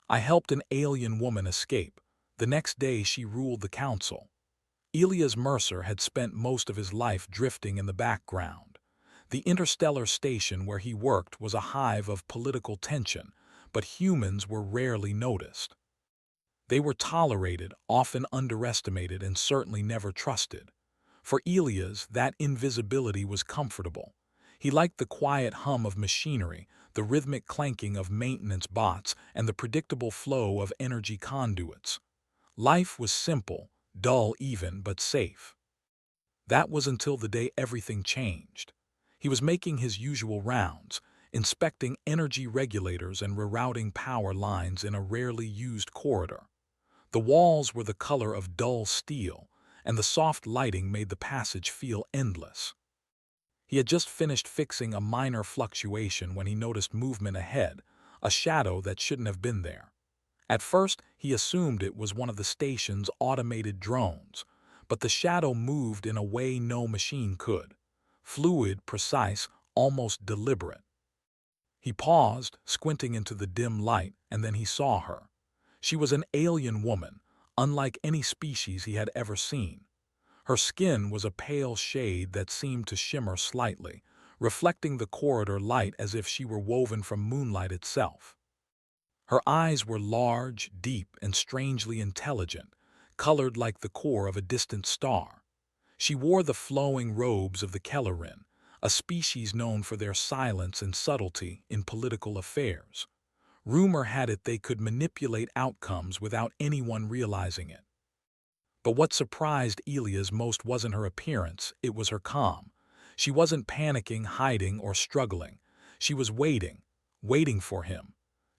I helped an alien woman escape. The next day she ruled the council. Elias Mercer had spent most of his life drifting in the background. The interstellar station where he worked was a hive of political tension, but humans were rarely noticed. They were tolerated, often underestimated, and certainly never trusted. For Elias, that invisibility was comfortable. He liked the quiet hum of machinery, the rhythmic clanking of maintenance bots, and the predictable flow of energy conduits. Life was simple, dull even, but safe. That was until the day everything changed. He was making his usual rounds, inspecting energy regulators and rerouting power lines in a rarely used corridor. The walls were the color of dull steel, and the soft lighting made the passage feel endless. He had just finished fixing a minor fluctuation when he noticed movement ahead, a shadow that shouldn't have been there. At first, he assumed it was one of the station's automated drones, but the shadow moved in a way no machine could. Fluid, precise, almost deliberate. He paused, squinting into the dim light, and then he saw her. She was an alien woman, unlike any species he had ever seen. Her skin was a pale shade that seemed to shimmer slightly, reflecting the corridor light as if she were woven from moonlight itself. Her eyes were large, deep, and strangely intelligent, colored like the core of a distant star. She wore the flowing robes of the Kellerin, a species known for their silence and subtlety in political affairs. Rumor had it they could manipulate outcomes without anyone realizing it. But what surprised Elias most wasn't her appearance, it was her calm. She wasn't panicking, hiding, or struggling. She was waiting for him.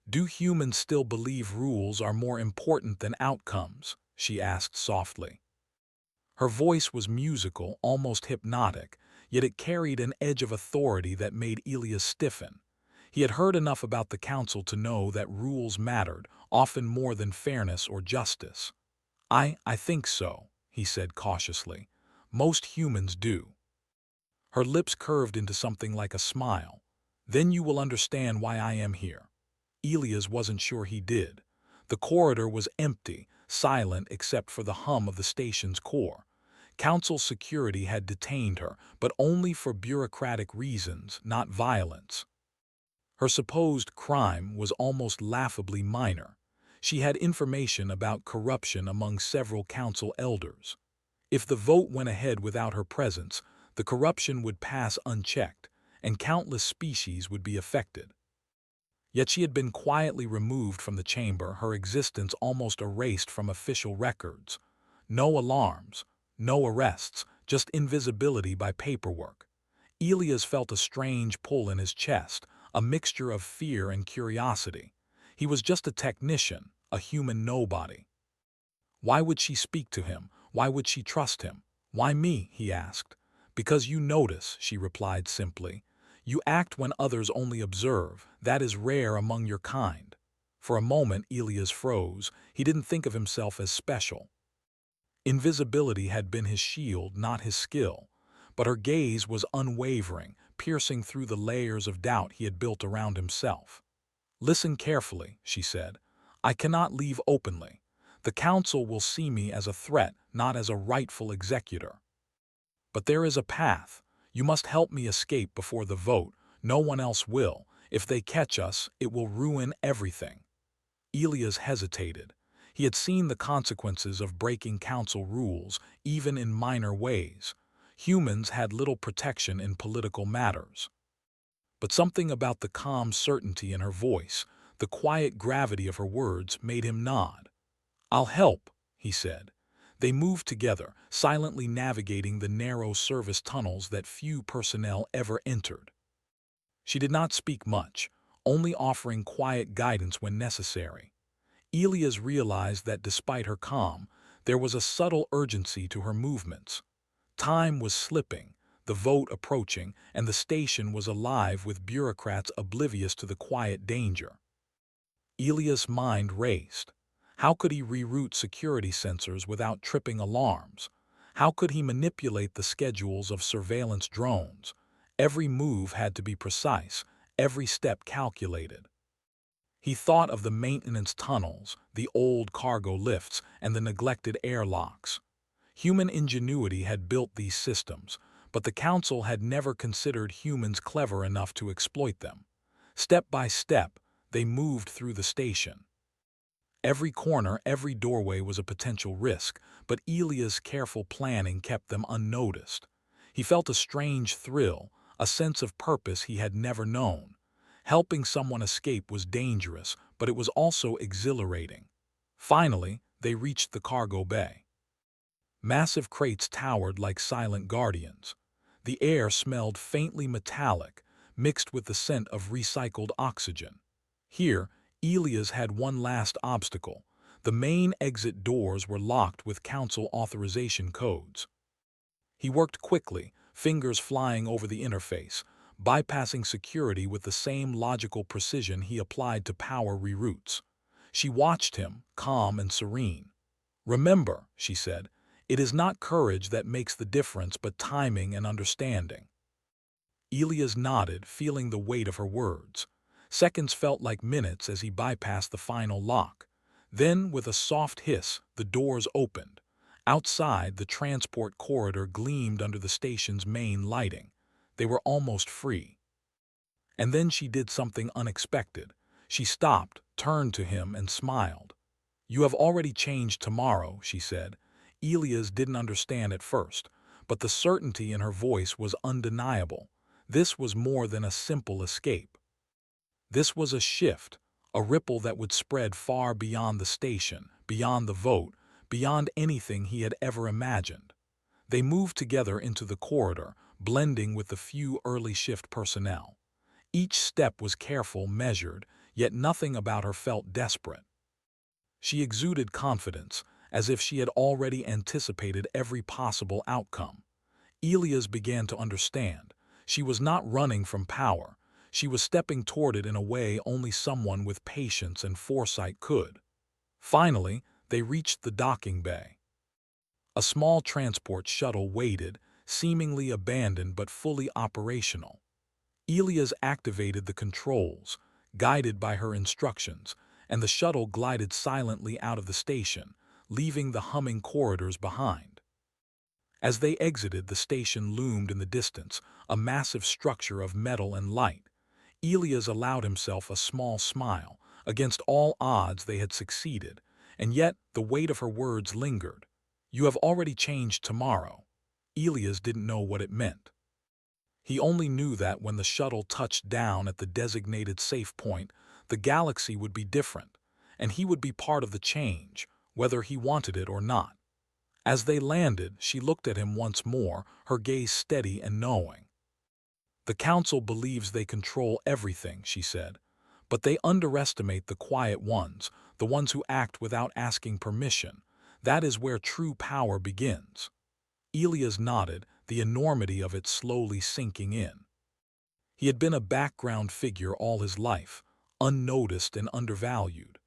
"Do humans still believe rules are more important than outcomes?" she asked softly. Her voice was musical, almost hypnotic, yet it carried an edge of authority that made Elias stiffen. He had heard enough about the council to know that rules mattered, often more than fairness or justice. I think so," he said cautiously. "Most humans do." Her lips curved into something like a smile. "Then you will understand why I am here." Elias wasn't sure he did. The corridor was empty, silent except for the hum of the station's core. Council security had detained her, but only for bureaucratic reasons, not violence. Her supposed crime was almost laughably minor. She had information about corruption among several council elders. If the vote went ahead without her presence, the corruption would pass unchecked, and countless species would be affected. Yet she had been quietly removed from the chamber, her existence almost erased from official records. No alarms, no arrests, just invisibility by paperwork. Elias felt a strange pull in his chest, a mixture of fear and curiosity. He was just a technician, a human nobody. Why would she speak to him? Why would she trust him? "Why me?" he asked. "Because you notice," she replied simply. "You act when others only observe. That is rare among your kind." For a moment Elias froze. He didn't think of himself as special. Invisibility had been his shield, not his skill. But her gaze was unwavering, piercing through the layers of doubt he had built around himself. "Listen carefully," she said. "I cannot leave openly. The council will see me as a threat, not as a rightful executor. But there is a path. You must help me escape before the vote. No one else will. If they catch us, it will ruin everything." Elias hesitated. He had seen the consequences of breaking council rules, even in minor ways. Humans had little protection in political matters. But something about the calm certainty in her voice, the quiet gravity of her words, made him nod. "I'll help," he said. They moved together, silently navigating the narrow service tunnels that few personnel ever entered. She did not speak much, only offering quiet guidance when necessary. Elias realized that despite her calm, there was a subtle urgency to her movements. Time was slipping, the vote approaching, and the station was alive with bureaucrats oblivious to the quiet danger. Elias' mind raced. How could he reroute security sensors without tripping alarms? How could he manipulate the schedules of surveillance drones? Every move had to be precise, every step calculated. He thought of the maintenance tunnels, the old cargo lifts, and the neglected airlocks. Human ingenuity had built these systems, but the Council had never considered humans clever enough to exploit them. Step by step, they moved through the station. Every corner, every doorway was a potential risk, but Elia's careful planning kept them unnoticed. He felt a strange thrill, a sense of purpose he had never known. Helping someone escape was dangerous, but it was also exhilarating. Finally, they reached the cargo bay. Massive crates towered like silent guardians. The air smelled faintly metallic, mixed with the scent of recycled oxygen. Here, Elias had one last obstacle. The main exit doors were locked with Council authorization codes. He worked quickly, fingers flying over the interface, bypassing security with the same logical precision he applied to power reroutes. She watched him, calm and serene. "Remember," she said, "it is not courage that makes the difference but timing and understanding." Elias nodded, feeling the weight of her words. Seconds felt like minutes as he bypassed the final lock. Then, with a soft hiss, the doors opened. Outside, the transport corridor gleamed under the station's main lighting. They were almost free. And then she did something unexpected. She stopped, turned to him, and smiled. "You have already changed tomorrow," she said. Elias didn't understand at first, but the certainty in her voice was undeniable. This was more than a simple escape. This was a shift, a ripple that would spread far beyond the station, beyond the vote, beyond anything he had ever imagined. They moved together into the corridor, blending with the few early shift personnel. Each step was careful, measured, yet nothing about her felt desperate. She exuded confidence, as if she had already anticipated every possible outcome. Elias began to understand. She was not running from power. She was stepping toward it in a way only someone with patience and foresight could. Finally, they reached the docking bay. A small transport shuttle waited, seemingly abandoned but fully operational. Elias activated the controls, guided by her instructions, and the shuttle glided silently out of the station, leaving the humming corridors behind. As they exited, the station loomed in the distance, a massive structure of metal and light. Elias allowed himself a small smile. Against all odds they had succeeded, and yet the weight of her words lingered. "You have already changed tomorrow." Elias didn't know what it meant. He only knew that when the shuttle touched down at the designated safe point, the galaxy would be different, and he would be part of the change, whether he wanted it or not. As they landed, she looked at him once more, her gaze steady and knowing. "The Council believes they control everything," she said, "but they underestimate the quiet ones, the ones who act without asking permission. That is where true power begins." Elias nodded, the enormity of it slowly sinking in. He had been a background figure all his life, unnoticed and undervalued.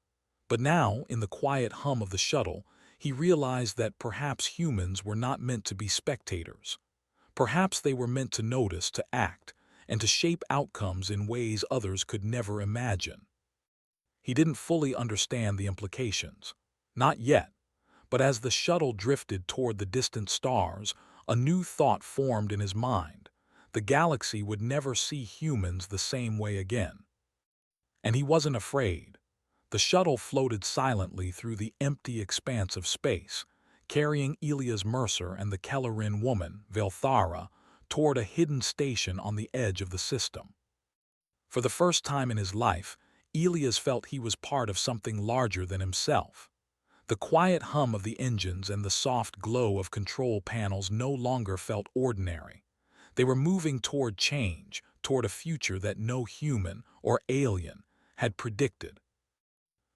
But now, in the quiet hum of the shuttle, he realized that perhaps humans were not meant to be spectators. Perhaps they were meant to notice, to act, and to shape outcomes in ways others could never imagine. He didn't fully understand the implications. Not yet. But as the shuttle drifted toward the distant stars, a new thought formed in his mind. The galaxy would never see humans the same way again. And he wasn't afraid. The shuttle floated silently through the empty expanse of space, carrying Elias Mercer and the Kellerin woman, Velthara, toward a hidden station on the edge of the system. For the first time in his life, Elias felt he was part of something larger than himself. The quiet hum of the engines and the soft glow of control panels no longer felt ordinary. They were moving toward change, toward a future that no human, or alien, had predicted.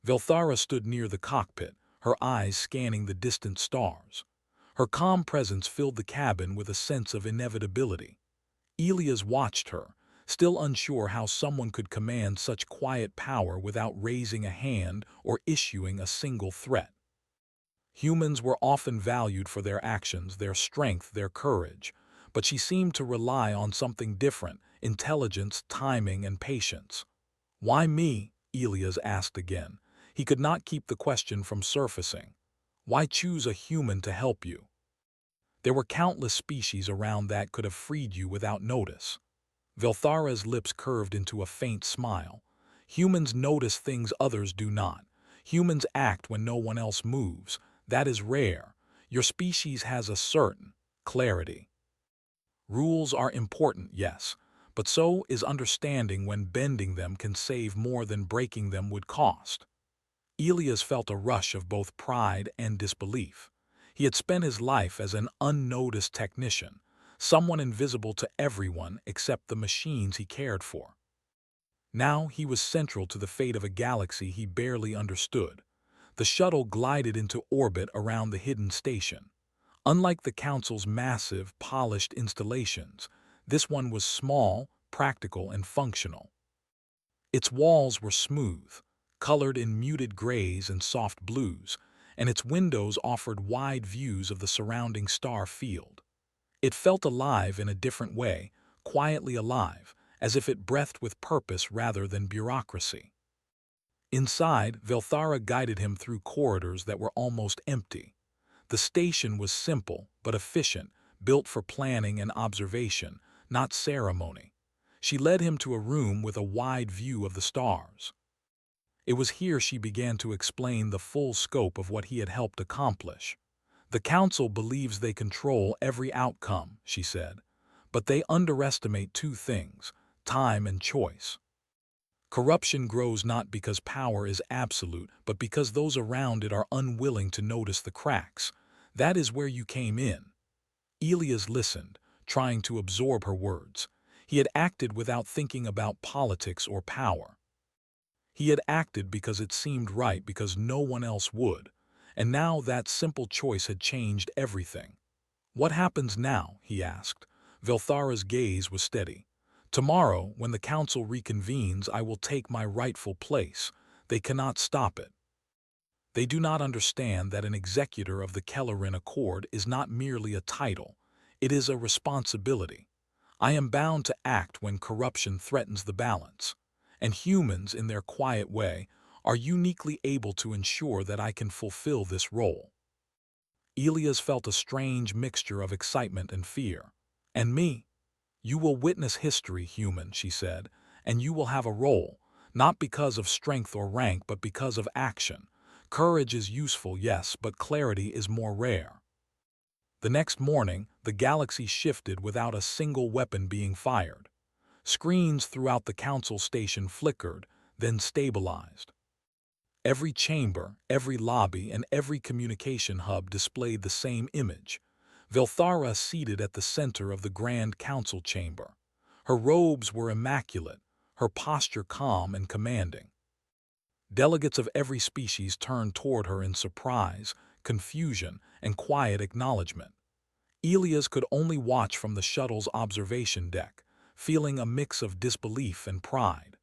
Velthara stood near the cockpit, her eyes scanning the distant stars. Her calm presence filled the cabin with a sense of inevitability. Elias watched her, still unsure how someone could command such quiet power without raising a hand or issuing a single threat. Humans were often valued for their actions, their strength, their courage, but she seemed to rely on something different: intelligence, timing, and patience. "Why me?" Elias asked again. He could not keep the question from surfacing. Why choose a human to help you? There were countless species around that could have freed you without notice. Velthara's lips curved into a faint smile. Humans notice things others do not. Humans act when no one else moves. That is rare. Your species has a certain clarity. Rules are important, yes, but so is understanding when bending them can save more than breaking them would cost. Elias felt a rush of both pride and disbelief. He had spent his life as an unnoticed technician, someone invisible to everyone except the machines he cared for. Now he was central to the fate of a galaxy he barely understood. The shuttle glided into orbit around the hidden station. Unlike the Council's massive, polished installations, this one was small, practical, and functional. Its walls were smooth, colored in muted grays and soft blues, and its windows offered wide views of the surrounding star field. It felt alive in a different way, quietly alive, as if it breathed with purpose rather than bureaucracy. Inside, Velthara guided him through corridors that were almost empty. The station was simple but efficient, built for planning and observation, not ceremony. She led him to a room with a wide view of the stars. It was here she began to explain the full scope of what he had helped accomplish. The Council believes they control every outcome, she said, but they underestimate two things: time and choice. Corruption grows not because power is absolute, but because those around it are unwilling to notice the cracks. That is where you came in. Elias listened, trying to absorb her words. He had acted without thinking about politics or power. He had acted because it seemed right, because no one else would. And now that simple choice had changed everything. What happens now? He asked. Velthara's gaze was steady. Tomorrow, when the Council reconvenes, I will take my rightful place. They cannot stop it. They do not understand that an executor of the Kellerin Accord is not merely a title. It is a responsibility. I am bound to act when corruption threatens the balance. And humans, in their quiet way, are uniquely able to ensure that I can fulfill this role. Elias felt a strange mixture of excitement and fear. And me? You will witness history, human, she said, and you will have a role, not because of strength or rank, but because of action. Courage is useful, yes, but clarity is more rare. The next morning, the galaxy shifted without a single weapon being fired. Screens throughout the Council station flickered, then stabilized. Every chamber, every lobby, and every communication hub displayed the same image: Velthara seated at the center of the Grand Council chamber. Her robes were immaculate, her posture calm and commanding. Delegates of every species turned toward her in surprise, confusion, and quiet acknowledgement. Elias could only watch from the shuttle's observation deck, feeling a mix of disbelief and pride.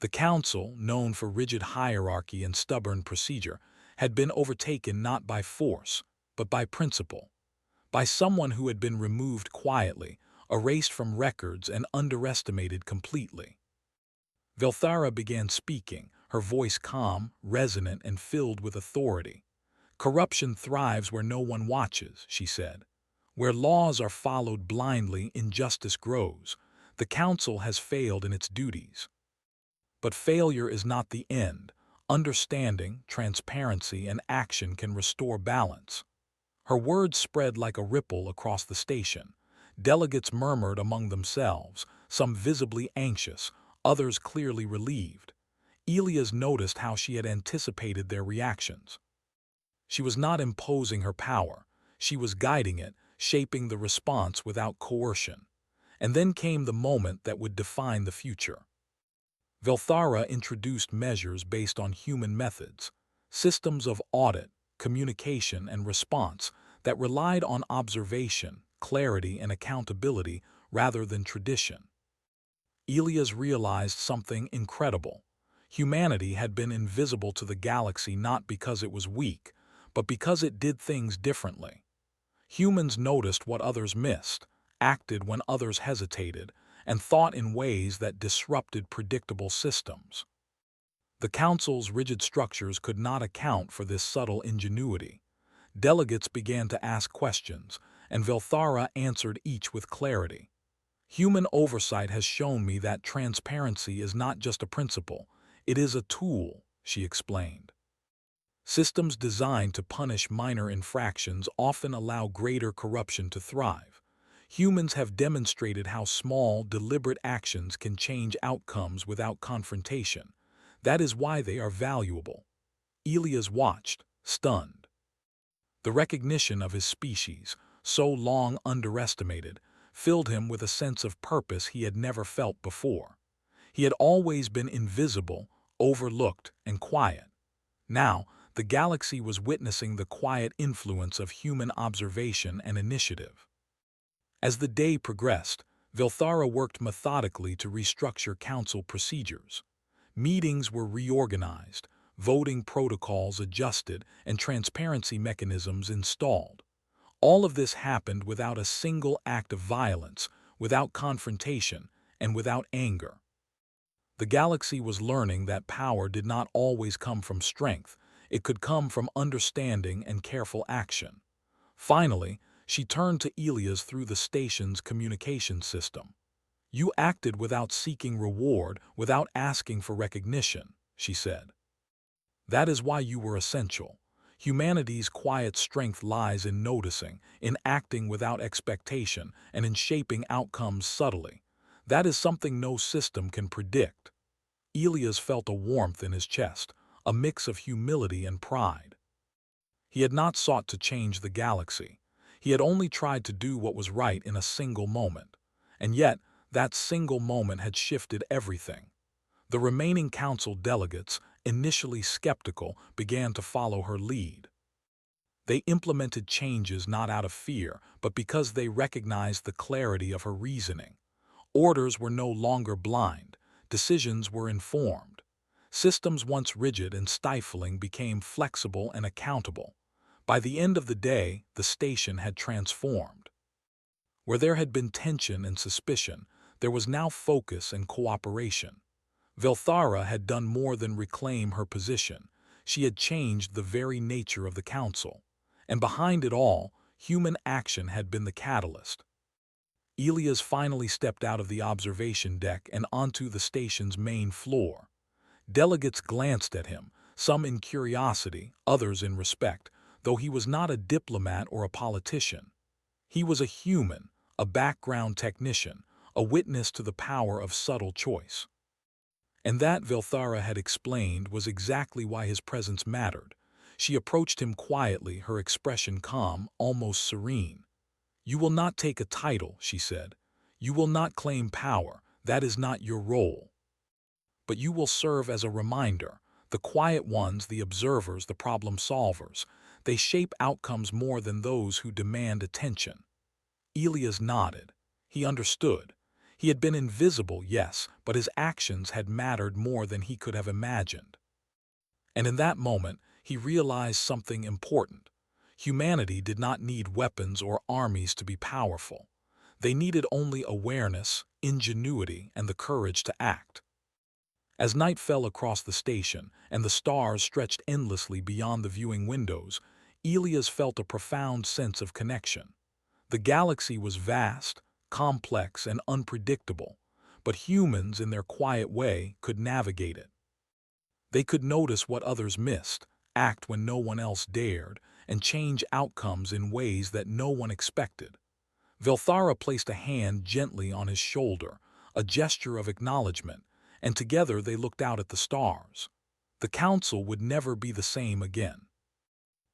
The Council, known for rigid hierarchy and stubborn procedure, had been overtaken not by force, but by principle. By someone who had been removed quietly, erased from records, and underestimated completely. Velthara began speaking, her voice calm, resonant, and filled with authority. Corruption thrives where no one watches, she said. Where laws are followed blindly, injustice grows. The Council has failed in its duties. But failure is not the end. Understanding, transparency, and action can restore balance. Her words spread like a ripple across the station. Delegates murmured among themselves, some visibly anxious, others clearly relieved. Elias noticed how she had anticipated their reactions. She was not imposing her power. She was guiding it, shaping the response without coercion. And then came the moment that would define the future. Velthara introduced measures based on human methods, systems of audit, communication, and response that relied on observation, clarity, and accountability rather than tradition. Elias realized something incredible. Humanity had been invisible to the galaxy not because it was weak, but because it did things differently. Humans noticed what others missed, acted when others hesitated, and thought in ways that disrupted predictable systems. The council's rigid structures could not account for this subtle ingenuity. Delegates began to ask questions, and Velthara answered each with clarity. Human oversight has shown me that transparency is not just a principle, it is a tool, she explained. Systems designed to punish minor infractions often allow greater corruption to thrive. Humans have demonstrated how small, deliberate actions can change outcomes without confrontation. That is why they are valuable. Elias watched, stunned. The recognition of his species, so long underestimated, filled him with a sense of purpose he had never felt before. He had always been invisible, overlooked, and quiet. Now, the galaxy was witnessing the quiet influence of human observation and initiative. As the day progressed, Vilthara worked methodically to restructure council procedures. Meetings were reorganized, voting protocols adjusted, and transparency mechanisms installed. All of this happened without a single act of violence, without confrontation, and without anger. The galaxy was learning that power did not always come from strength, it could come from understanding and careful action. Finally, she turned to Elias through the station's communication system. "You acted without seeking reward, without asking for recognition," she said. "That is why you were essential. Humanity's quiet strength lies in noticing, in acting without expectation, and in shaping outcomes subtly. That is something no system can predict." Elias felt a warmth in his chest, a mix of humility and pride. He had not sought to change the galaxy. He had only tried to do what was right in a single moment. And yet, that single moment had shifted everything. The remaining council delegates, initially skeptical, began to follow her lead. They implemented changes not out of fear, but because they recognized the clarity of her reasoning. Orders were no longer blind, decisions were informed. Systems once rigid and stifling became flexible and accountable. By the end of the day, the station had transformed. Where there had been tension and suspicion, there was now focus and cooperation. Velthara had done more than reclaim her position. She had changed the very nature of the council. And behind it all, human action had been the catalyst. Elias finally stepped out of the observation deck and onto the station's main floor. Delegates glanced at him, some in curiosity, others in respect, though he was not a diplomat or a politician. He was a human, a background technician, a witness to the power of subtle choice. And that, Velthara had explained, was exactly why his presence mattered. She approached him quietly, her expression calm, almost serene. "You will not take a title," she said. "You will not claim power, that is not your role. But you will serve as a reminder. The quiet ones, the observers, the problem solvers, they shape outcomes more than those who demand attention." Elias nodded. He understood. He had been invisible, yes, but his actions had mattered more than he could have imagined. And in that moment, he realized something important. Humanity did not need weapons or armies to be powerful. They needed only awareness, ingenuity, and the courage to act. As night fell across the station and the stars stretched endlessly beyond the viewing windows, Elias felt a profound sense of connection. The galaxy was vast, complex, and unpredictable, but humans, in their quiet way, could navigate it. They could notice what others missed, act when no one else dared, and change outcomes in ways that no one expected. Velthara placed a hand gently on his shoulder, a gesture of acknowledgement, and together they looked out at the stars. The council would never be the same again.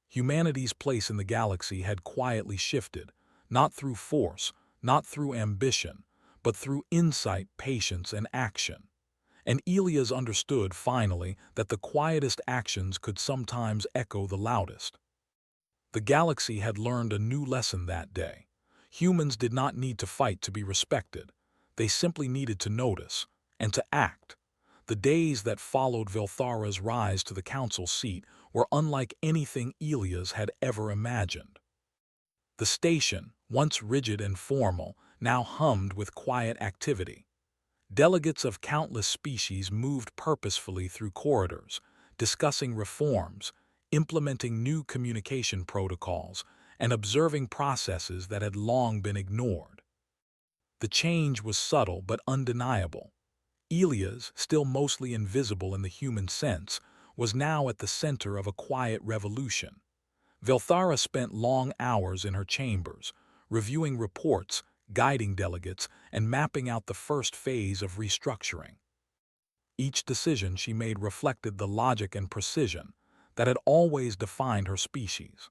Humanity's place in the galaxy had quietly shifted, not through force, not through ambition, but through insight, patience, and action. And Elias understood finally that the quietest actions could sometimes echo the loudest. The galaxy had learned a new lesson that day. Humans did not need to fight to be respected. They simply needed to notice and to act. The days that followed Velthara's rise to the council seat were unlike anything Elias had ever imagined. The station, once rigid and formal, now hummed with quiet activity. Delegates of countless species moved purposefully through corridors, discussing reforms, implementing new communication protocols, and observing processes that had long been ignored. The change was subtle but undeniable. Elias, still mostly invisible in the human sense, was now at the center of a quiet revolution. Velthara spent long hours in her chambers, reviewing reports, guiding delegates, and mapping out the first phase of restructuring. Each decision she made reflected the logic and precision that had always defined her species.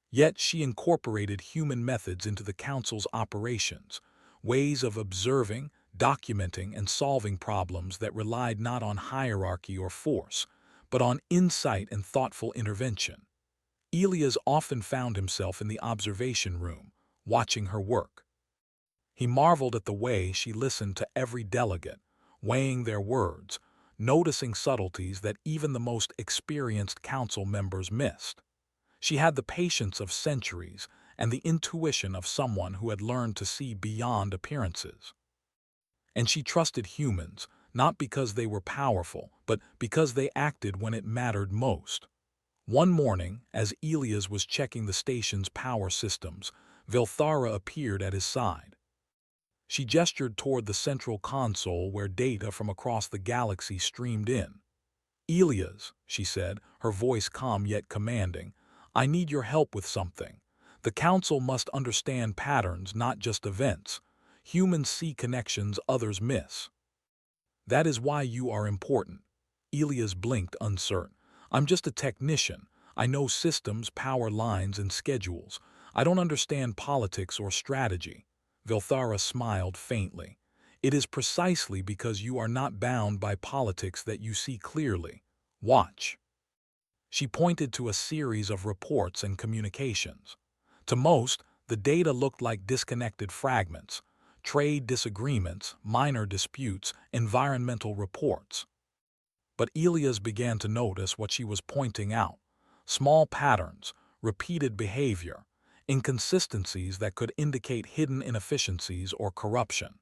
Yet she incorporated human methods into the Council's operations, ways of observing, documenting, and solving problems that relied not on hierarchy or force, but on insight and thoughtful intervention. Elias often found himself in the observation room, watching her work. He marveled at the way she listened to every delegate, weighing their words, noticing subtleties that even the most experienced council members missed. She had the patience of centuries and the intuition of someone who had learned to see beyond appearances. And she trusted humans, not because they were powerful, but because they acted when it mattered most. One morning, as Elias was checking the station's power systems, Velthara appeared at his side. She gestured toward the central console where data from across the galaxy streamed in. "Elias," she said, her voice calm yet commanding, "I need your help with something. The Council must understand patterns, not just events. Humans see connections others miss." "That is why you are important." Elias blinked, uncertain. "I'm just a technician. I know systems, power lines, and schedules. I don't understand politics or strategy." Velthara smiled faintly. "It is precisely because you are not bound by politics that you see clearly. Watch." She pointed to a series of reports and communications. To most, the data looked like disconnected fragments: trade disagreements, minor disputes, environmental reports. But Elias began to notice what she was pointing out: small patterns, repeated behavior, inconsistencies that could indicate hidden inefficiencies or corruption.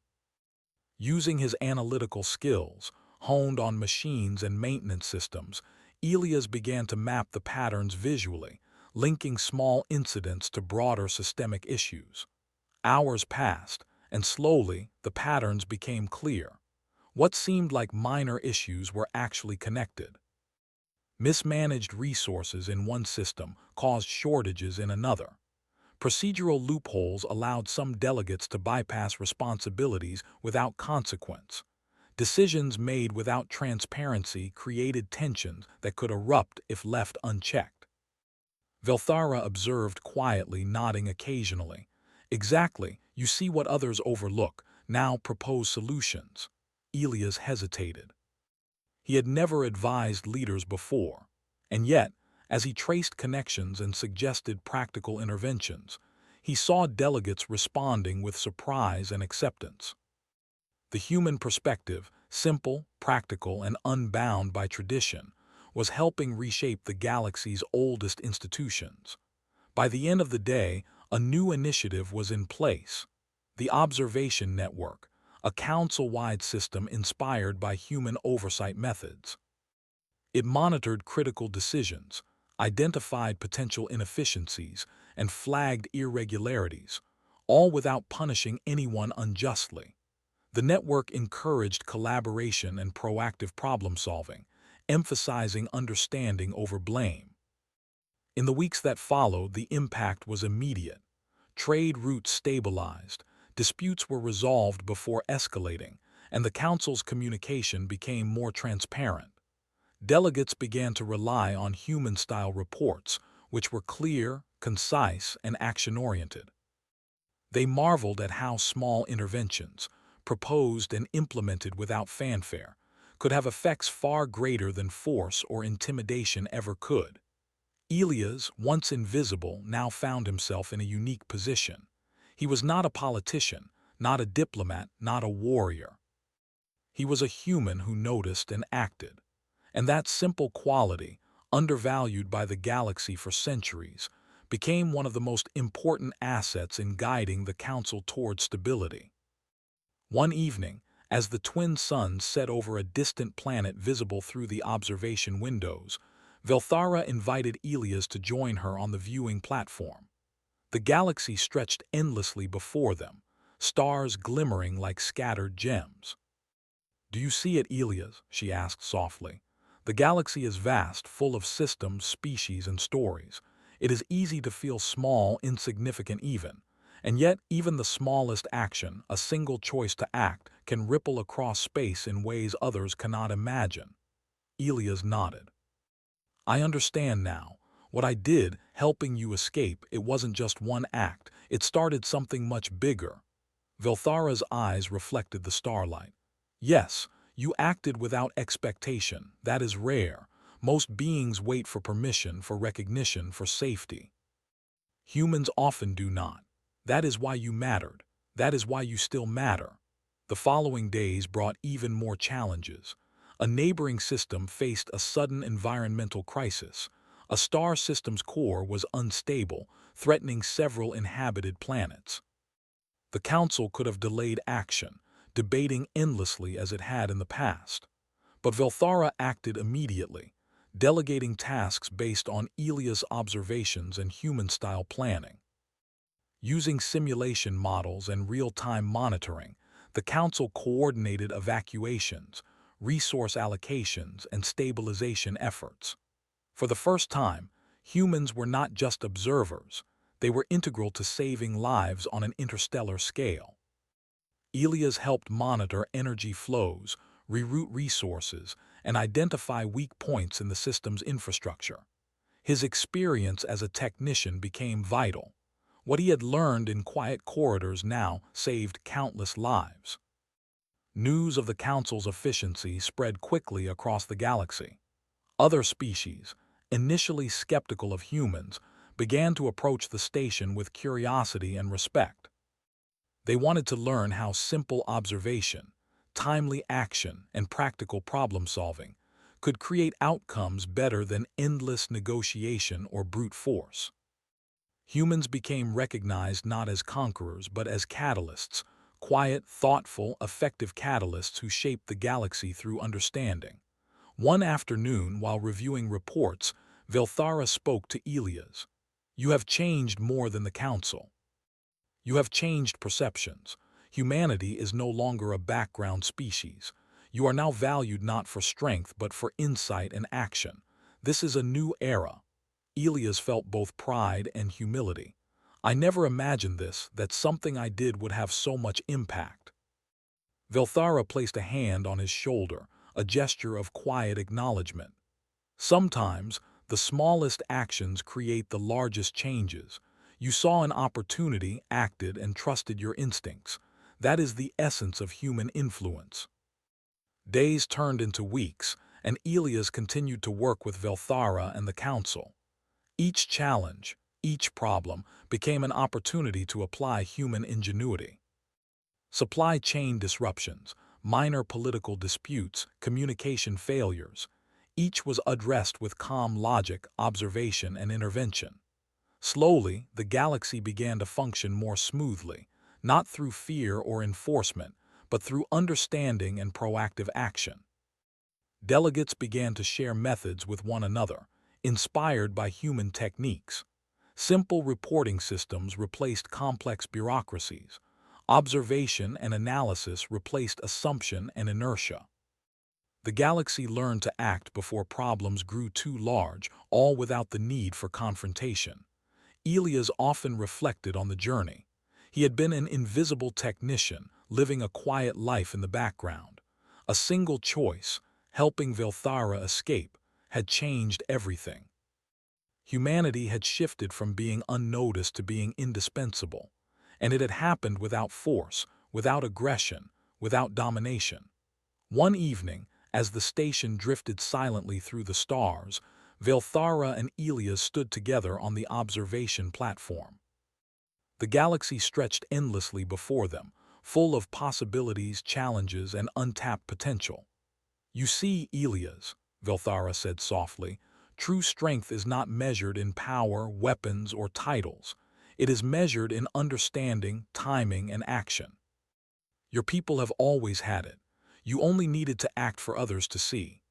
Using his analytical skills, honed on machines and maintenance systems, Elias began to map the patterns visually, linking small incidents to broader systemic issues. Hours passed, and slowly the patterns became clear. What seemed like minor issues were actually connected. Mismanaged resources in one system caused shortages in another. Procedural loopholes allowed some delegates to bypass responsibilities without consequence. Decisions made without transparency created tensions that could erupt if left unchecked. Velthara observed quietly, nodding occasionally. "Exactly, you see what others overlook. Now propose solutions." Elias hesitated. He had never advised leaders before, and yet, as he traced connections and suggested practical interventions, he saw delegates responding with surprise and acceptance. The human perspective, simple, practical, and unbound by tradition, was helping reshape the galaxy's oldest institutions. By the end of the day, a new initiative was in place: the Observation Network, a council-wide system inspired by human oversight methods. It monitored critical decisions, identified potential inefficiencies, and flagged irregularities, all without punishing anyone unjustly. The network encouraged collaboration and proactive problem-solving, emphasizing understanding over blame. In the weeks that followed, the impact was immediate. Trade routes stabilized, disputes were resolved before escalating, and the Council's communication became more transparent. Delegates began to rely on human-style reports, which were clear, concise, and action-oriented. They marveled at how small interventions, proposed and implemented without fanfare, could have effects far greater than force or intimidation ever could. Elias, once invisible, now found himself in a unique position. He was not a politician, not a diplomat, not a warrior. He was a human who noticed and acted. And that simple quality, undervalued by the galaxy for centuries, became one of the most important assets in guiding the Council toward stability. One evening, As the twin suns set over a distant planet visible through the observation windows, Velthara invited Elias to join her on the viewing platform. The galaxy stretched endlessly before them, stars glimmering like scattered gems. "Do you see it, Elias?" she asked softly. "The galaxy is vast, full of systems, species, and stories. It is easy to feel small, insignificant even. And yet, even the smallest action, a single choice to act, can ripple across space in ways others cannot imagine." Elias nodded. "I understand now. What I did, helping you escape, it wasn't just one act. It started something much bigger." Velthara's eyes reflected the starlight. "Yes, you acted without expectation. That is rare. Most beings wait for permission, for recognition, for safety. Humans often do not. That is why you mattered. That is why you still matter." The following days brought even more challenges. A neighboring system faced a sudden environmental crisis. A star system's core was unstable, threatening several inhabited planets. The Council could have delayed action, debating endlessly as it had in the past. But Velthara acted immediately, delegating tasks based on Elia's observations and human-style planning. Using simulation models and real-time monitoring, the Council coordinated evacuations, resource allocations, and stabilization efforts. For the first time, humans were not just observers, they were integral to saving lives on an interstellar scale. Elias helped monitor energy flows, reroute resources, and identify weak points in the system's infrastructure. His experience as a technician became vital. What he had learned in quiet corridors now saved countless lives. News of the Council's efficiency spread quickly across the galaxy. Other species, initially skeptical of humans, began to approach the station with curiosity and respect. They wanted to learn how simple observation, timely action, and practical problem-solving could create outcomes better than endless negotiation or brute force. Humans became recognized not as conquerors but as catalysts, quiet, thoughtful, effective catalysts who shaped the galaxy through understanding. One afternoon, while reviewing reports, Velthara spoke to Elias. "You have changed more than the Council. You have changed perceptions. Humanity is no longer a background species. You are now valued not for strength but for insight and action. This is a new era." Elias felt both pride and humility. "I never imagined this, that something I did would have so much impact." Velthara placed a hand on his shoulder, a gesture of quiet acknowledgement. "Sometimes, the smallest actions create the largest changes. You saw an opportunity, acted, and trusted your instincts. That is the essence of human influence." Days turned into weeks, and Elias continued to work with Velthara and the Council. Each challenge, each problem, became an opportunity to apply human ingenuity. Supply chain disruptions, minor political disputes, communication failures, each was addressed with calm logic, observation, and intervention. Slowly, the galaxy began to function more smoothly, not through fear or enforcement, but through understanding and proactive action. Delegates began to share methods with one another, inspired by human techniques. Simple reporting systems replaced complex bureaucracies. Observation and analysis replaced assumption and inertia. The galaxy learned to act before problems grew too large, all without the need for confrontation. Elias often reflected on the journey. He had been an invisible technician, living a quiet life in the background. A single choice, helping Velthara escape, had changed everything. Humanity had shifted from being unnoticed to being indispensable, and it had happened without force, without aggression, without domination. One evening, as the station drifted silently through the stars, Velthara and Elias stood together on the observation platform. The galaxy stretched endlessly before them, full of possibilities, challenges, and untapped potential. "You see, Elias," Velthara said softly, "true strength is not measured in power, weapons, or titles. It is measured in understanding, timing, and action." Your people have always had it. You only needed to act for others to see.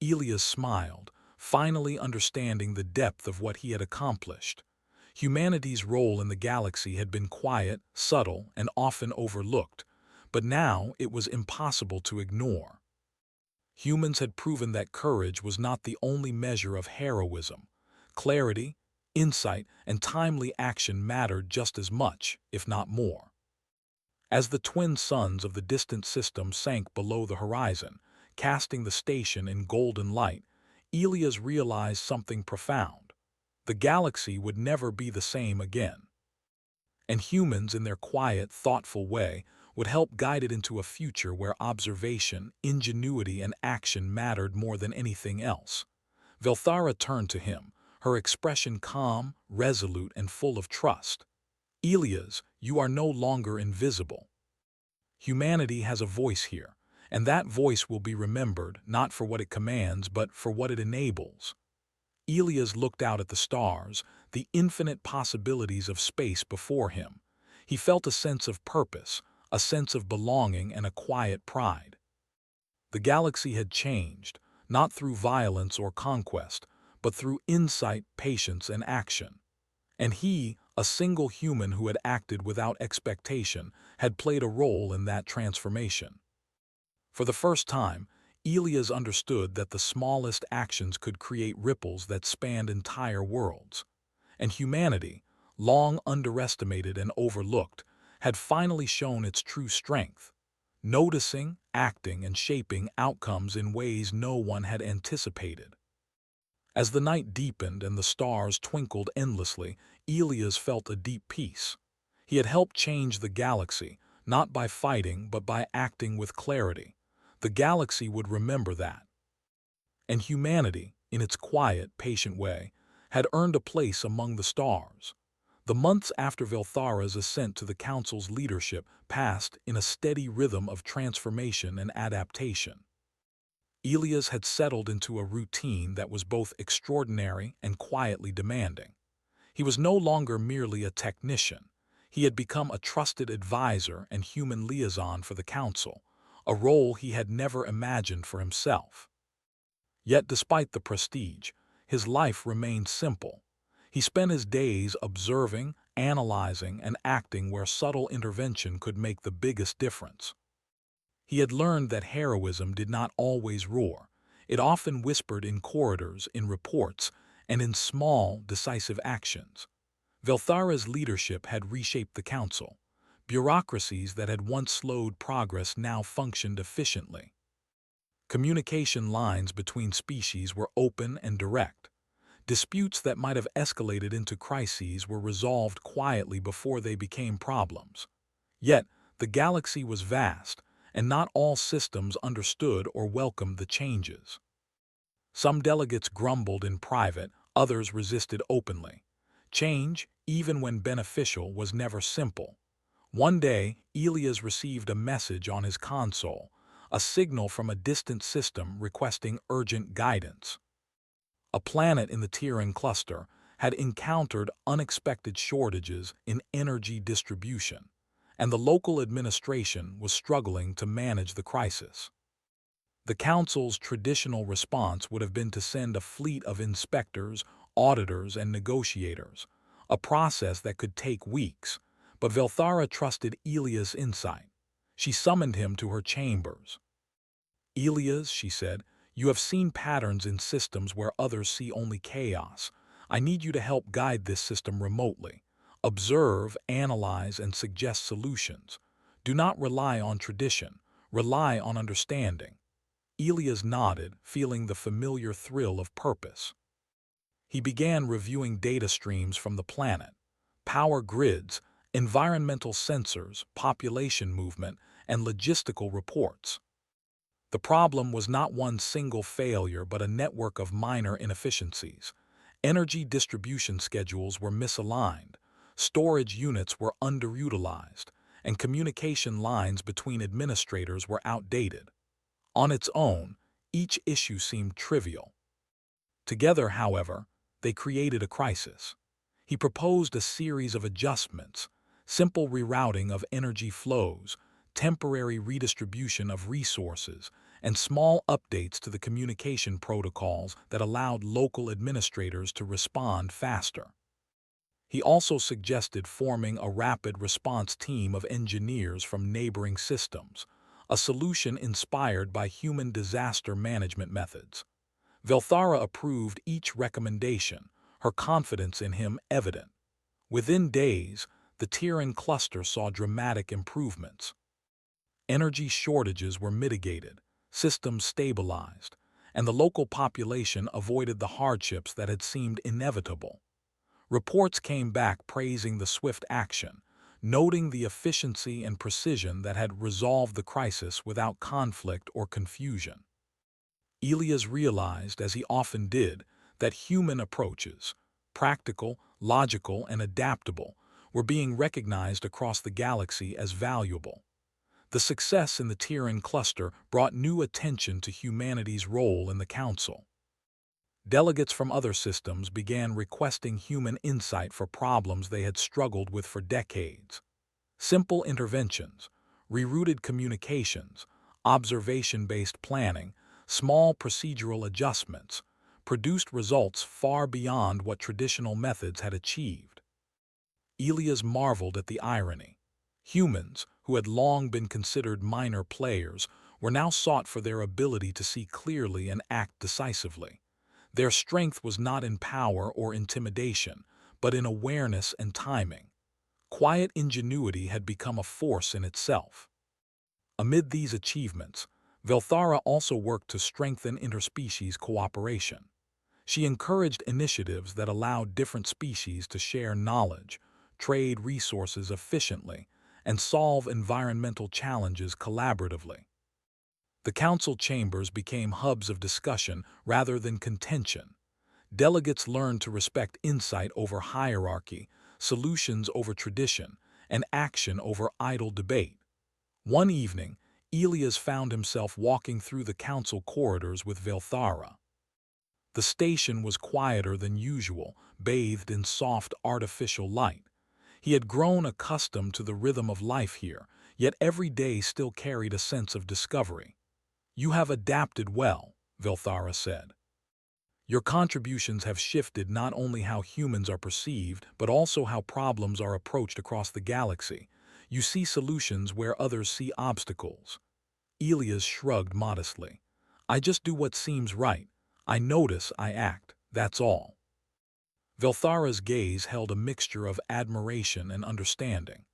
Elias smiled, finally understanding the depth of what he had accomplished. Humanity's role in the galaxy had been quiet, subtle, and often overlooked, but now it was impossible to ignore. Humans had proven that courage was not the only measure of heroism. Clarity, insight, and timely action mattered just as much, if not more. As the twin suns of the distant system sank below the horizon, casting the station in golden light, Elias realized something profound. The galaxy would never be the same again. And humans, in their quiet, thoughtful way, would help guide it into a future where observation, ingenuity, and action mattered more than anything else. Velthara turned to him, her expression calm, resolute, and full of trust. Elias, you are no longer invisible. Humanity has a voice here, and that voice will be remembered not for what it commands but for what it enables. Elias looked out at the stars, the infinite possibilities of space before him. He felt a sense of purpose, a sense of belonging, and a quiet pride. The galaxy had changed, not through violence or conquest, but through insight, patience, and action. And he, a single human who had acted without expectation, had played a role in that transformation. For the first time, Elias understood that the smallest actions could create ripples that spanned entire worlds. And humanity, long underestimated and overlooked, had finally shown its true strength, noticing, acting, and shaping outcomes in ways no one had anticipated. As the night deepened and the stars twinkled endlessly, Elias felt a deep peace. He had helped change the galaxy, not by fighting but by acting with clarity. The galaxy would remember that. And humanity, in its quiet, patient way, had earned a place among the stars. The months after Velthara's ascent to the Council's leadership passed in a steady rhythm of transformation and adaptation. Elias had settled into a routine that was both extraordinary and quietly demanding. He was no longer merely a technician. He had become a trusted advisor and human liaison for the Council, a role he had never imagined for himself. Yet despite the prestige, his life remained simple. He spent his days observing, analyzing, and acting where subtle intervention could make the biggest difference. He had learned that heroism did not always roar. It often whispered in corridors, in reports, and in small, decisive actions. Velthara's leadership had reshaped the Council. Bureaucracies that had once slowed progress now functioned efficiently. Communication lines between species were open and direct. Disputes that might have escalated into crises were resolved quietly before they became problems. Yet, the galaxy was vast, and not all systems understood or welcomed the changes. Some delegates grumbled in private, others resisted openly. Change, even when beneficial, was never simple. One day, Elias received a message on his console, a signal from a distant system requesting urgent guidance. A planet in the Tyran cluster had encountered unexpected shortages in energy distribution, and the local administration was struggling to manage the crisis. The Council's traditional response would have been to send a fleet of inspectors, auditors, and negotiators, a process that could take weeks, but Velthara trusted Elias' insight. She summoned him to her chambers. "Elias," she said, "you have seen patterns in systems where others see only chaos. I need you to help guide this system remotely. Observe, analyze, and suggest solutions. Do not rely on tradition. Rely on understanding." Elias nodded, feeling the familiar thrill of purpose. He began reviewing data streams from the planet, power grids, environmental sensors, population movement, and logistical reports. The problem was not one single failure but a network of minor inefficiencies. Energy distribution schedules were misaligned, storage units were underutilized, and communication lines between administrators were outdated. On its own, each issue seemed trivial. Together, however, they created a crisis. He proposed a series of adjustments, simple rerouting of energy flows, temporary redistribution of resources, and small updates to the communication protocols that allowed local administrators to respond faster. He also suggested forming a rapid response team of engineers from neighboring systems, a solution inspired by human disaster management methods. Velthara approved each recommendation, her confidence in him evident. Within days, the Tiran cluster saw dramatic improvements. Energy shortages were mitigated, systems stabilized, and the local population avoided the hardships that had seemed inevitable. Reports came back praising the swift action, noting the efficiency and precision that had resolved the crisis without conflict or confusion. Elias realized, as he often did, that human approaches, practical, logical, and adaptable, were being recognized across the galaxy as valuable. The success in the Tiran cluster brought new attention to humanity's role in the Council. Delegates from other systems began requesting human insight for problems they had struggled with for decades. Simple interventions, rerouted communications, observation-based planning, small procedural adjustments, produced results far beyond what traditional methods had achieved. Elias marveled at the irony. Humans, who had long been considered minor players, were now sought for their ability to see clearly and act decisively. Their strength was not in power or intimidation, but in awareness and timing. Quiet ingenuity had become a force in itself. Amid these achievements, Velthara also worked to strengthen interspecies cooperation. She encouraged initiatives that allowed different species to share knowledge, trade resources efficiently, and solve environmental challenges collaboratively. The council chambers became hubs of discussion rather than contention. Delegates learned to respect insight over hierarchy, solutions over tradition, and action over idle debate. One evening, Elias found himself walking through the council corridors with Velthara. The station was quieter than usual, bathed in soft artificial light. He had grown accustomed to the rhythm of life here, yet every day still carried a sense of discovery. "You have adapted well," Velthara said. "Your contributions have shifted not only how humans are perceived, but also how problems are approached across the galaxy. You see solutions where others see obstacles." Elias shrugged modestly. "I just do what seems right. I notice, I act, that's all." Velthara's gaze held a mixture of admiration and understanding.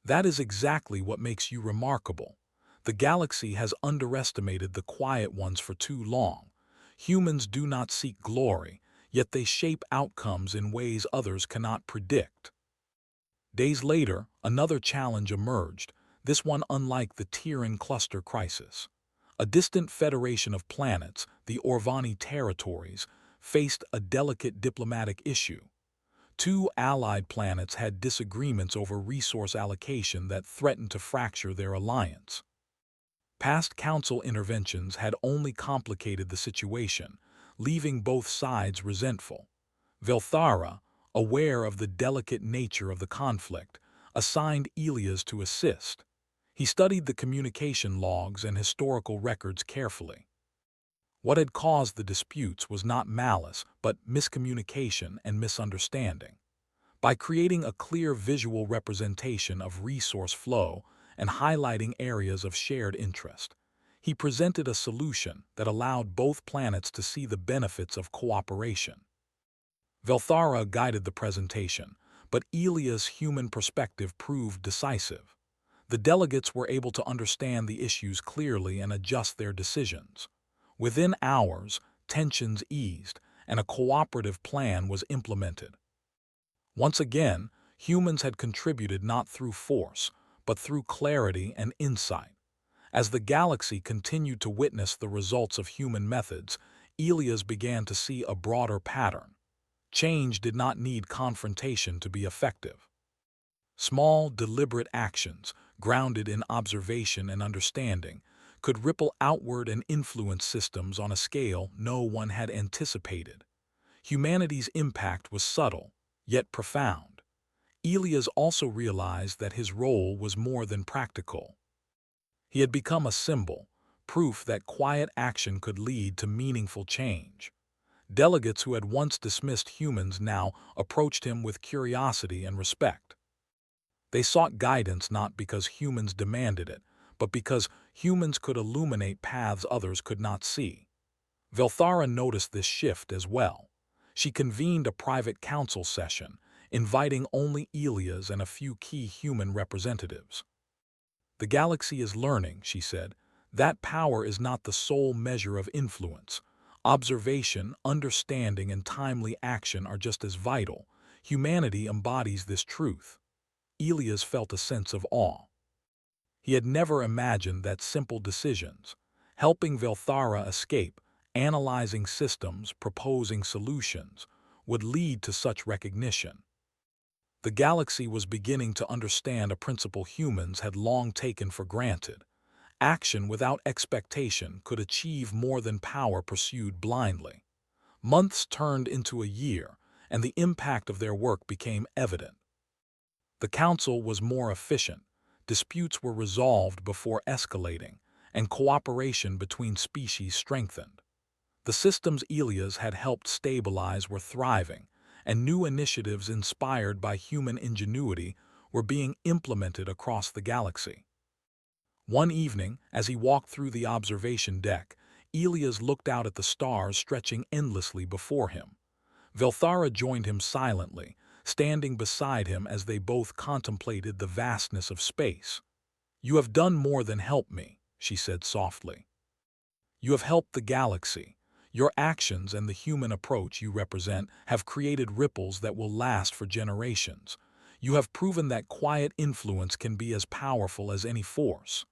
"That is exactly what makes you remarkable. The galaxy has underestimated the quiet ones for too long. Humans do not seek glory, yet they shape outcomes in ways others cannot predict." Days later, another challenge emerged, this one unlike the Tiran cluster crisis. A distant federation of planets, the Orvani territories, faced a delicate diplomatic issue. Two allied planets had disagreements over resource allocation that threatened to fracture their alliance. Past council interventions had only complicated the situation, leaving both sides resentful. Velthara, aware of the delicate nature of the conflict, assigned Elias to assist. He studied the communication logs and historical records carefully. What had caused the disputes was not malice, but miscommunication and misunderstanding. By creating a clear visual representation of resource flow and highlighting areas of shared interest, he presented a solution that allowed both planets to see the benefits of cooperation. Velthara guided the presentation, but Elia's human perspective proved decisive. The delegates were able to understand the issues clearly and adjust their decisions. Within hours, tensions eased, and a cooperative plan was implemented. Once again, humans had contributed not through force, but through clarity and insight. As the galaxy continued to witness the results of human methods, Elias began to see a broader pattern. Change did not need confrontation to be effective. Small, deliberate actions, grounded in observation and understanding, could ripple outward and influence systems on a scale no one had anticipated. Humanity's impact was subtle, yet profound. Elias also realized that his role was more than practical. He had become a symbol, proof that quiet action could lead to meaningful change. Delegates who had once dismissed humans now approached him with curiosity and respect. They sought guidance not because humans demanded it, but because humans could illuminate paths others could not see. Velthara noticed this shift as well. She convened a private council session, inviting only Elias and a few key human representatives. "The galaxy is learning," she said. "That power is not the sole measure of influence. Observation, understanding, and timely action are just as vital. Humanity embodies this truth." Elias felt a sense of awe. He had never imagined that simple decisions, helping Velthara escape, analyzing systems, proposing solutions, would lead to such recognition. The galaxy was beginning to understand a principle humans had long taken for granted. Action without expectation could achieve more than power pursued blindly. Months turned into a year, and the impact of their work became evident. The council was more efficient, disputes were resolved before escalating, and cooperation between species strengthened. The systems Elias had helped stabilize were thriving, and new initiatives inspired by human ingenuity were being implemented across the galaxy. One evening, as he walked through the observation deck, Elias looked out at the stars stretching endlessly before him. Velthara joined him silently, standing beside him as they both contemplated the vastness of space. "You have done more than help me," she said softly. "You have helped the galaxy. Your actions and the human approach you represent have created ripples that will last for generations. You have proven that quiet influence can be as powerful as any force."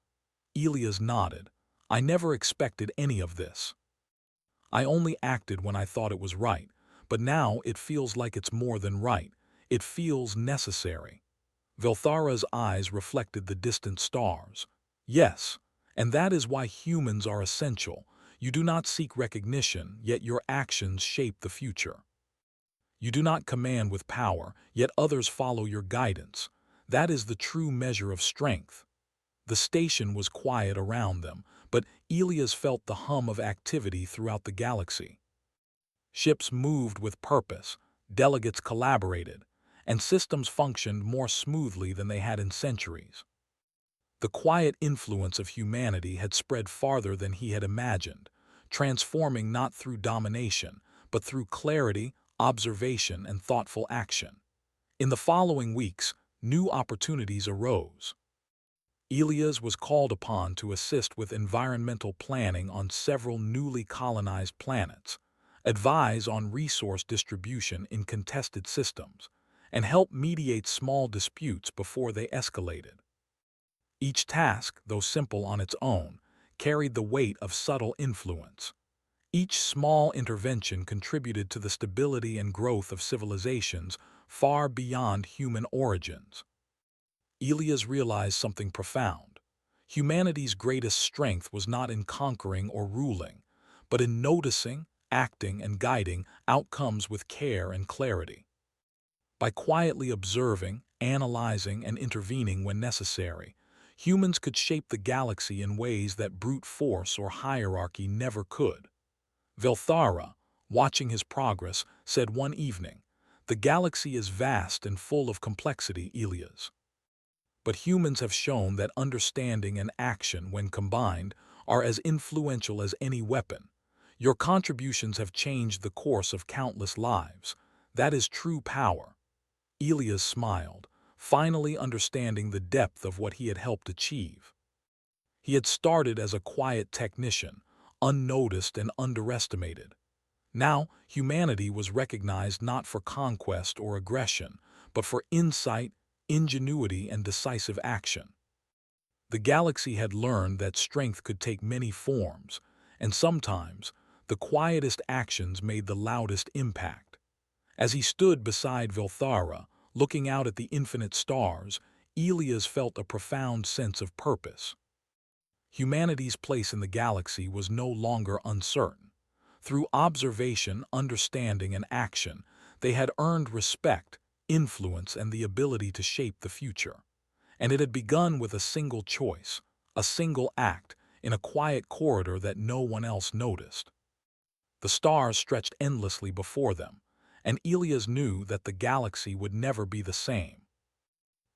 Elias nodded. "I never expected any of this. I only acted when I thought it was right, but now it feels like it's more than right. It feels necessary." Velthara's eyes reflected the distant stars. "Yes, and that is why humans are essential. You do not seek recognition, yet your actions shape the future. You do not command with power, yet others follow your guidance. That is the true measure of strength." The station was quiet around them, but Elias felt the hum of activity throughout the galaxy. Ships moved with purpose, delegates collaborated, and systems functioned more smoothly than they had in centuries. The quiet influence of humanity had spread farther than he had imagined, transforming not through domination, but through clarity, observation, and thoughtful action. In the following weeks, new opportunities arose. Elias was called upon to assist with environmental planning on several newly colonized planets, advise on resource distribution in contested systems, and help mediate small disputes before they escalated. Each task, though simple on its own, carried the weight of subtle influence. Each small intervention contributed to the stability and growth of civilizations far beyond human origins. Elias realized something profound. Humanity's greatest strength was not in conquering or ruling, but in noticing, acting, and guiding outcomes with care and clarity. By quietly observing, analyzing, and intervening when necessary, humans could shape the galaxy in ways that brute force or hierarchy never could. Velthara, watching his progress, said one evening, "The galaxy is vast and full of complexity, Elias. But humans have shown that understanding and action, when combined, are as influential as any weapon. Your contributions have changed the course of countless lives. That is true power." Elias smiled, finally understanding the depth of what he had helped achieve. He had started as a quiet technician, unnoticed and underestimated. Now, humanity was recognized not for conquest or aggression, but for insight, ingenuity, and decisive action. The galaxy had learned that strength could take many forms, and sometimes the quietest actions made the loudest impact. As he stood beside Velthara, looking out at the infinite stars, Elias felt a profound sense of purpose. Humanity's place in the galaxy was no longer uncertain. Through observation, understanding, and action, they had earned respect, influence, and the ability to shape the future. And it had begun with a single choice: a single act, in a quiet corridor that no one else noticed. The stars stretched endlessly before them, and Elias knew that the galaxy would never be the same.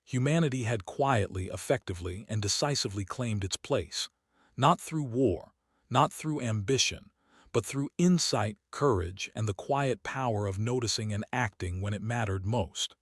Humanity had quietly, effectively, and decisively claimed its place, not through war, not through ambition, but through insight, courage, and the quiet power of noticing and acting when it mattered most.